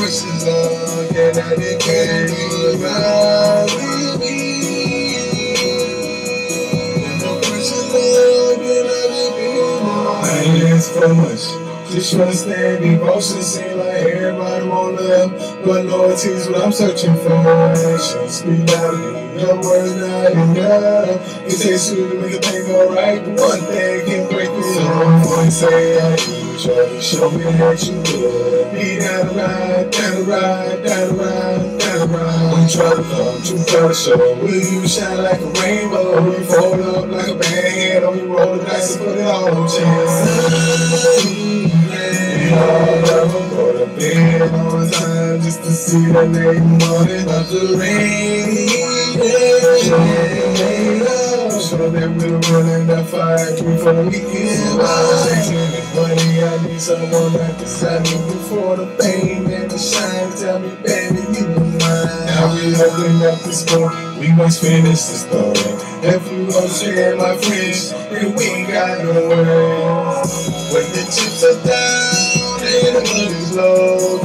push is on, can I depend on ride with me? No push is on, can I depend on? I ain't ask for much. Just trust and devotion seem like everybody want love, but loyalty's what I'm searching for. Actions speak loud to me, your words not enough. It takes two to make a thing go right, but one thing can break me. So I'm say I need you, show me that you good. Be down the ride, down the ride, down the ride, down the ride. When you try to come too far to show, will you shine like a rainbow? You fold up like a band, or you roll the dice and put it all on chance. I'm gonna bed on time just to see the late morning of the rain. So that we're running that fire before we give up. Chasing this money, I need someone right beside me before the pain and the shine. Tell me, baby, you mine. Now we open up this book, we must finish the story. If you gon' share my friends, then we ain't got no worries. When the chips are down and the money's low,